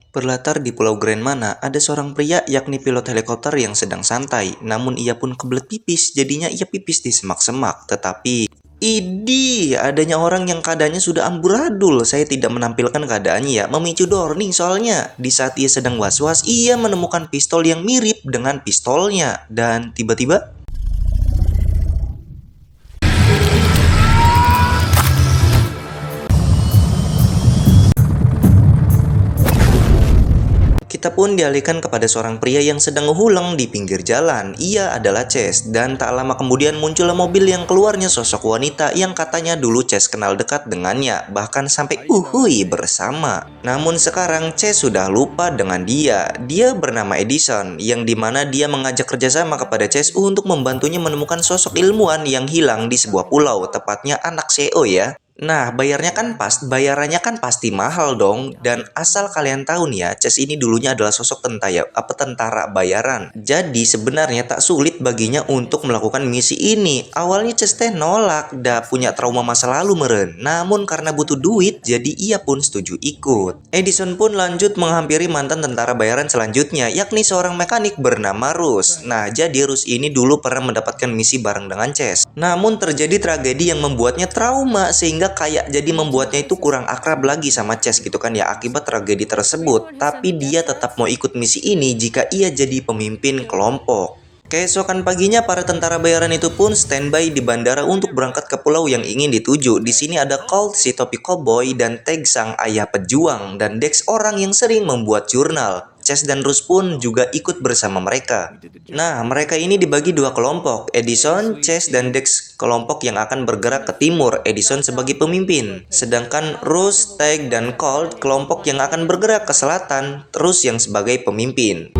Berlatar di Pulau Grand Mana, ada seorang pria yakni pilot helikopter yang sedang santai. Namun ia pun kebelet pipis, jadinya ia pipis di semak-semak. Tetapi, idih, adanya orang yang keadaannya sudah amburadul. Saya tidak menampilkan keadaannya ya, memicu dorning soalnya. Di saat ia sedang was-was, ia menemukan pistol yang mirip dengan pistolnya. Dan tiba-tiba, kita pun dialihkan kepada seorang pria yang sedang nguhulang di pinggir jalan. Ia adalah Chase, dan tak lama kemudian muncullah mobil yang keluarnya sosok wanita yang katanya dulu Chase kenal dekat dengannya, bahkan sampai uhui bersama. Namun sekarang Chase sudah lupa dengan dia. Dia bernama Edison, yang dimana dia mengajak kerjasama kepada Chase untuk membantunya menemukan sosok ilmuwan yang hilang di sebuah pulau, tepatnya anak CEO ya. Nah, bayarannya kan pasti mahal dong. Dan asal kalian tahu nih ya, Chess ini dulunya adalah sosok tentara bayaran. Jadi sebenarnya tak sulit baginya untuk melakukan misi ini. Awalnya Chess teh nolak, dah punya trauma masa lalu meren. Namun karena butuh duit, jadi ia pun setuju ikut. Edison pun lanjut menghampiri mantan tentara bayaran selanjutnya, yakni seorang mekanik bernama Rus. Nah, jadi Rus ini dulu pernah mendapatkan misi bareng dengan Chess. Namun terjadi tragedi yang membuatnya trauma, sehingga kayak jadi membuatnya itu kurang akrab lagi sama Chess gitu kan ya, akibat tragedi tersebut. Tapi dia tetap mau ikut misi ini jika ia jadi pemimpin kelompok. Keesokan paginya para tentara bayaran itu pun standby di bandara untuk berangkat ke pulau yang ingin dituju. Di sini ada Colt si topi cowboy dan Tag sang ayah pejuang, dan Dex orang yang sering membuat jurnal. Chess dan Rus pun juga ikut bersama mereka. Nah, mereka ini dibagi dua kelompok. Edison, Chess, dan Dex kelompok yang akan bergerak ke timur. Edison sebagai pemimpin. Sedangkan Rus, Tag, dan Colt kelompok yang akan bergerak ke selatan. Rus yang sebagai pemimpin.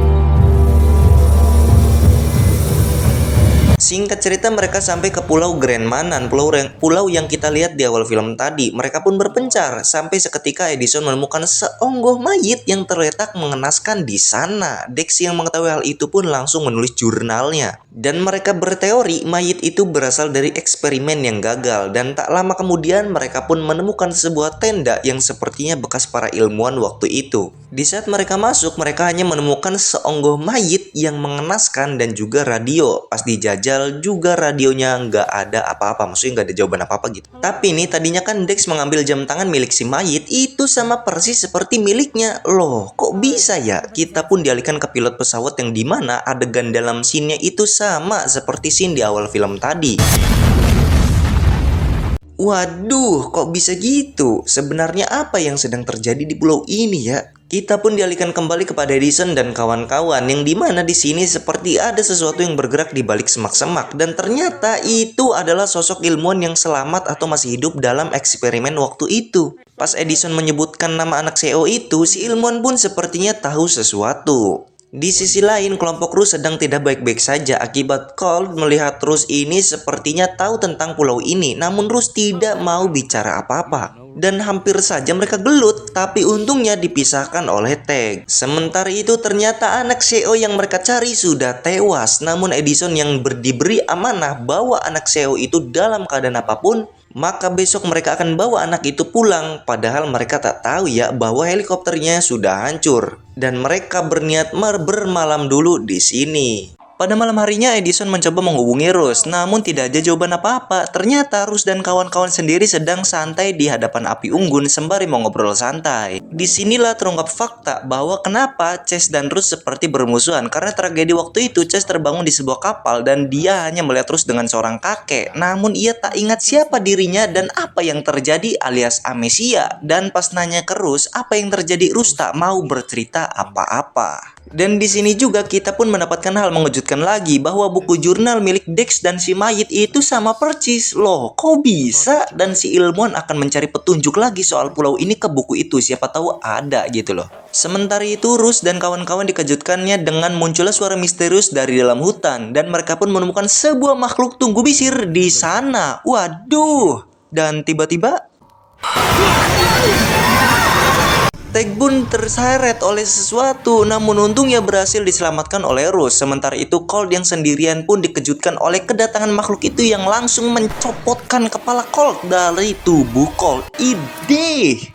Singkat cerita mereka sampai ke Pulau Grand Manan, pulau yang kita lihat di awal film tadi. Mereka pun berpencar, sampai seketika Edison menemukan seonggok mayit yang terletak mengenaskan di sana. Dex yang mengetahui hal itu pun langsung menulis jurnalnya. Dan mereka berteori mayit itu berasal dari eksperimen yang gagal. Dan tak lama kemudian mereka pun menemukan sebuah tenda yang sepertinya bekas para ilmuwan waktu itu. Di saat mereka masuk, mereka hanya menemukan seonggok mayit yang mengenaskan dan juga radio. Pas dijajal juga radionya nggak ada apa-apa, maksudnya nggak ada jawaban apa-apa gitu. Tapi nih tadinya kan Dex mengambil jam tangan milik si mayit itu sama persis seperti miliknya. Loh, kok bisa ya? Kita pun dialihkan ke pilot pesawat yang dimana adegan dalam scene-nya itu sama seperti scene di awal film tadi. Waduh, kok bisa gitu? Sebenarnya apa yang sedang terjadi di pulau ini ya? Kita pun dialihkan kembali kepada Edison dan kawan-kawan, yang dimana di sini seperti ada sesuatu yang bergerak di balik semak-semak, dan ternyata itu adalah sosok ilmuwan yang selamat atau masih hidup dalam eksperimen waktu itu. Pas Edison menyebutkan nama anak CEO itu, si ilmuwan pun sepertinya tahu sesuatu. Di sisi lain, kelompok Rus sedang tidak baik-baik saja akibat Colt melihat Rus ini sepertinya tahu tentang pulau ini. Namun Rus tidak mau bicara apa-apa. Dan hampir saja mereka gelut, tapi untungnya dipisahkan oleh Tag. Sementara itu ternyata anak CEO yang mereka cari sudah tewas. Namun Edison yang diberi amanah bahwa anak CEO itu dalam keadaan apapun, maka besok mereka akan bawa anak itu pulang. Padahal mereka tak tahu ya bahwa helikopternya sudah hancur. Dan mereka berniat bermalam dulu di sini. Pada malam harinya Edison mencoba menghubungi Rus, namun tidak ada jawaban apa-apa. Ternyata Rus dan kawan-kawan sendiri sedang santai di hadapan api unggun sembari mau ngobrol santai. Disinilah terungkap fakta bahwa kenapa Chess dan Rus seperti bermusuhan. Karena tragedi waktu itu Chess terbangun di sebuah kapal dan dia hanya melihat Rus dengan seorang kakek. Namun ia tak ingat siapa dirinya dan apa yang terjadi alias amnesia. Dan pas nanya ke Rus apa yang terjadi, Rus tak mau bercerita apa-apa. Dan di sini juga kita pun mendapatkan hal mengejutkan lagi bahwa buku jurnal milik Dex dan si mayit itu sama persis. Loh, kok bisa? Dan si ilmuwan akan mencari petunjuk lagi soal pulau ini ke buku itu. Siapa tahu ada gitu loh. Sementara itu Rus dan kawan-kawan dikejutkannya dengan munculnya suara misterius dari dalam hutan. Dan mereka pun menemukan sebuah makhluk tunggu bisir di sana. Waduh. Dan tiba-tiba Tag pun terseret oleh sesuatu, namun untungnya berhasil diselamatkan oleh Rus. Sementara itu Colt yang sendirian pun dikejutkan oleh kedatangan makhluk itu yang langsung mencopotkan kepala Colt dari tubuh Colt. Idih.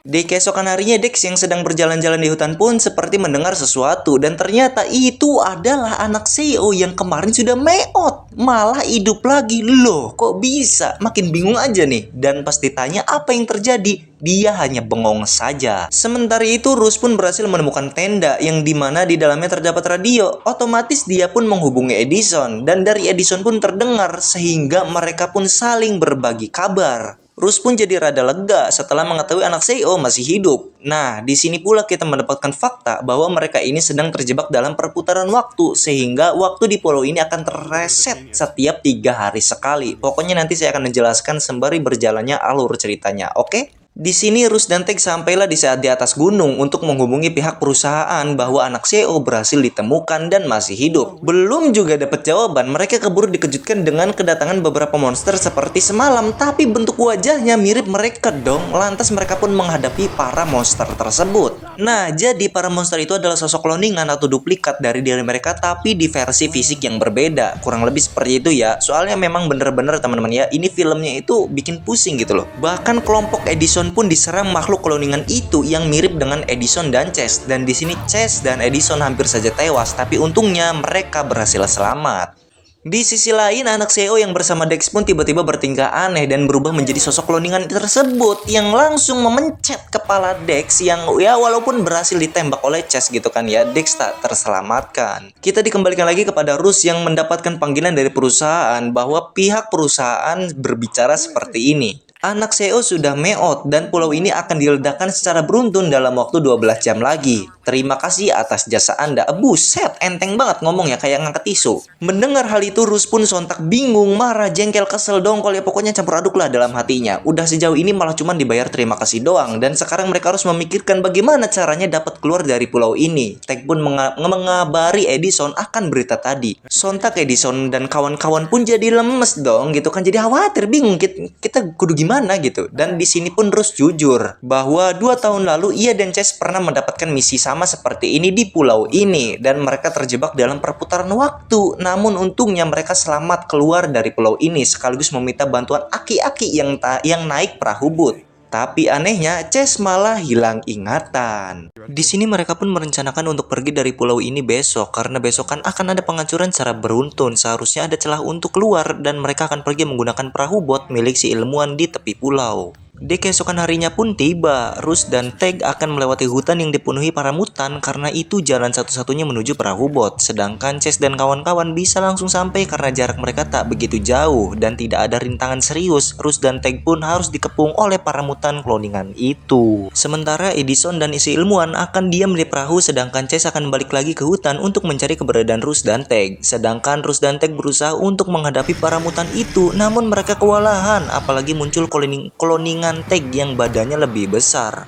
Di keesokan harinya, Dex yang sedang berjalan-jalan di hutan pun seperti mendengar sesuatu, dan ternyata itu adalah anak CEO yang kemarin sudah meot, malah hidup lagi. Loh, kok bisa? Makin bingung aja nih. Dan pas ditanya apa yang terjadi, dia hanya bengong saja. Sementara itu, Rus pun berhasil menemukan tenda yang dimana di dalamnya terdapat radio. Otomatis dia pun menghubungi Edison, dan dari Edison pun terdengar sehingga mereka pun saling berbagi kabar. Rus pun jadi rada lega setelah mengetahui anak CEO masih hidup. Nah, di sini pula kita mendapatkan fakta bahwa mereka ini sedang terjebak dalam perputaran waktu, sehingga waktu di pulau ini akan terreset setiap 3 hari sekali. Pokoknya nanti saya akan menjelaskan sembari berjalannya alur ceritanya, oke? Di sini Rus dan Teg sampailah di saat di atas gunung untuk menghubungi pihak perusahaan bahwa anak CEO berhasil ditemukan dan masih hidup. Belum juga dapat jawaban, mereka keburu dikejutkan dengan kedatangan beberapa monster seperti semalam, tapi bentuk wajahnya mirip mereka dong. Lantas mereka pun menghadapi para monster tersebut. Nah, jadi para monster itu adalah sosok cloningan atau duplikat dari diri mereka, tapi di versi fisik yang berbeda. Kurang lebih seperti itu ya. Soalnya memang bener-bener teman-teman ya, ini filmnya itu bikin pusing gitu loh. Bahkan kelompok Edison pun diserang makhluk cloningan itu yang mirip dengan Edison dan Chess. Dan di sini Chess dan Edison hampir saja tewas, tapi untungnya mereka berhasil selamat. Di sisi lain, anak CEO yang bersama Dex pun tiba-tiba bertingkah aneh dan berubah menjadi sosok cloningan tersebut yang langsung memencet kepala Dex yang ya walaupun berhasil ditembak oleh Chess gitu kan ya, Dex tak terselamatkan. Kita dikembalikan lagi kepada Rus yang mendapatkan panggilan dari perusahaan bahwa pihak perusahaan berbicara seperti ini. Anak CEO sudah meot dan pulau ini akan diledakkan secara beruntun dalam waktu 12 jam lagi. Terima kasih atas jasa Anda. Buset, enteng banget ngomongnya kayak ngangkat tisu. Mendengar hal itu, Rus pun sontak bingung, marah, jengkel, kesel, dongkol, ya pokoknya campur aduk lah dalam hatinya. Udah sejauh ini malah cuma dibayar terima kasih doang, dan sekarang mereka harus memikirkan bagaimana caranya dapat keluar dari pulau ini. Teg pun mengabari Edison akan berita tadi. Sontak Edison dan kawan-kawan pun jadi lemes dong gitu kan, jadi khawatir, bingung kita kudu gimana gitu. Dan di sini pun Rus jujur bahwa 2 tahun lalu ia dan Chess pernah mendapatkan misi sama seperti ini di pulau ini, dan mereka terjebak dalam perputaran waktu. Namun untungnya mereka selamat keluar dari pulau ini sekaligus meminta bantuan aki-aki yang naik perahu boot. Tapi anehnya Chess malah hilang ingatan. Di sini mereka pun merencanakan untuk pergi dari pulau ini besok, karena besok kan akan ada penghancuran secara beruntun. Seharusnya ada celah untuk keluar dan mereka akan pergi menggunakan perahu bot milik si ilmuwan di tepi pulau. Di keesokan harinya pun tiba, Rus dan Teg akan melewati hutan yang dipenuhi para mutan karena itu jalan satu-satunya menuju perahu bot. Sedangkan Chess dan kawan-kawan bisa langsung sampai karena jarak mereka tak begitu jauh dan tidak ada rintangan serius. Rus dan Teg pun harus dikepung oleh para mutan cloningan itu. Sementara Edison dan isi ilmuwan akan diam di perahu, sedangkan Chess akan balik lagi ke hutan untuk mencari keberadaan Rus dan Teg. Sedangkan Rus dan Teg berusaha untuk menghadapi para mutan itu, namun mereka kewalahan, apalagi muncul cloningan Teg yang badannya lebih besar.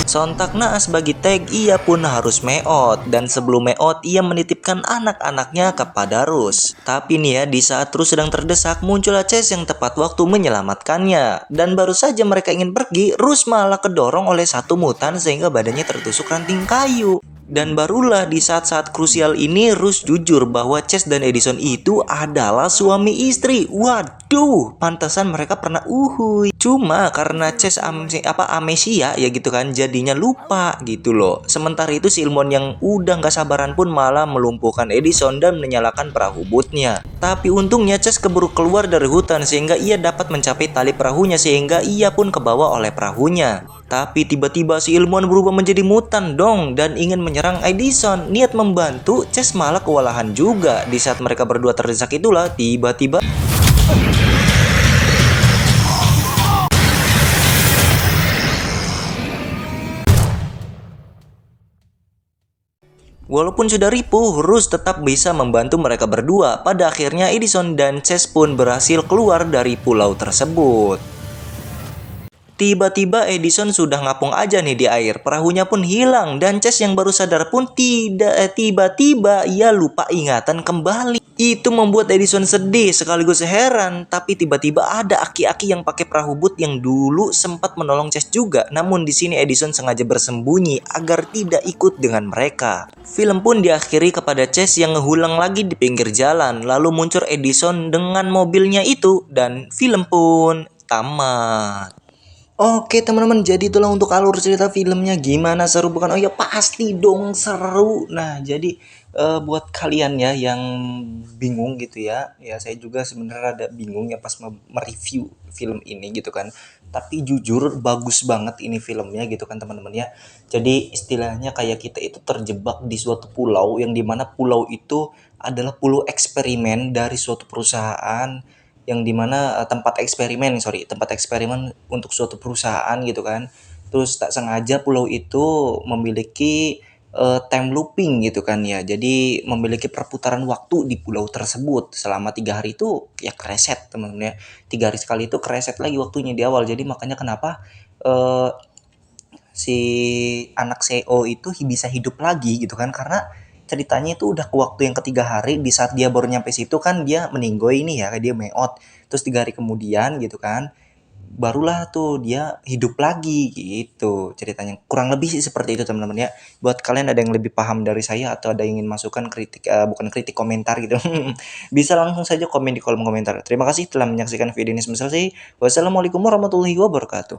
Sontak naas bagi Teg, ia pun harus meot, dan sebelum meot ia menitipkan anak-anaknya kepada Rus. Tapi nih ya, di saat Rus sedang terdesak, muncullah Chess yang tepat waktu menyelamatkannya. Dan baru saja mereka ingin pergi, Rus malah kedorong oleh satu mutan sehingga badannya tertusuk ranting kayu. Dan barulah di saat-saat krusial ini Rus jujur bahwa Chess dan Edison itu adalah suami istri. Waduh, pantasan mereka pernah uhuy. Cuma karena Chess amnesia ya gitu kan, jadinya lupa gitu loh. Sementara itu si ilmuwan yang udah gak sabaran pun malah melumpuhkan Edison dan menyalakan perahu bootnya. Tapi untungnya Chess keburu keluar dari hutan sehingga ia dapat mencapai tali perahunya sehingga ia pun kebawa oleh perahunya. Tapi tiba-tiba si ilmuwan berubah menjadi mutan dong dan ingin menyerang Edison. Niat membantu, Chess malah kewalahan juga. Di saat mereka berdua terdesak itulah tiba-tiba walaupun sudah ripuh, Rus tetap bisa membantu mereka berdua. Pada akhirnya Edison dan Chess pun berhasil keluar dari pulau tersebut. Tiba-tiba Edison sudah ngapung aja nih di air, perahunya pun hilang dan Chess yang baru sadar pun tiba-tiba ia lupa ingatan kembali. Itu membuat Edison sedih sekaligus heran, tapi tiba-tiba ada aki-aki yang pakai perahu boot yang dulu sempat menolong Chase juga. Namun di sini Edison sengaja bersembunyi agar tidak ikut dengan mereka. Film pun diakhiri kepada Chase yang ngehulang lagi di pinggir jalan, lalu muncul Edison dengan mobilnya itu dan film pun tamat. Oke teman-teman, jadi itulah untuk alur cerita filmnya. Gimana, seru bukan? Oh ya pasti dong seru. Nah jadi buat kalian ya yang bingung gitu ya, ya saya juga sebenarnya ada bingung ya pas mereview film ini gitu kan. Tapi jujur bagus banget ini filmnya gitu kan teman-teman ya. Jadi istilahnya kayak kita itu terjebak di suatu pulau yang dimana pulau itu adalah pulau eksperimen dari suatu perusahaan yang dimana tempat eksperimen untuk suatu perusahaan gitu kan. Terus tak sengaja pulau itu memiliki time looping gitu kan ya. Jadi memiliki perputaran waktu di pulau tersebut selama 3 hari itu ya kereset teman-teman ya. 3 hari sekali itu kereset lagi waktunya di awal. Jadi makanya kenapa eh, si anak CEO itu bisa hidup lagi gitu kan, karena ceritanya itu udah ke waktu yang ketiga hari, di saat dia baru nyampe situ kan dia meninggoy ini ya, dia meot, terus 3 hari kemudian gitu kan barulah tuh dia hidup lagi gitu ceritanya, kurang lebih sih seperti itu teman-teman ya. Buat kalian ada yang lebih paham dari saya atau ada yang ingin masukan kritik, bukan kritik, komentar gitu, bisa langsung saja komen di kolom komentar. Terima kasih telah menyaksikan video ini sampai selesai. Wassalamualaikum warahmatullahi wabarakatuh.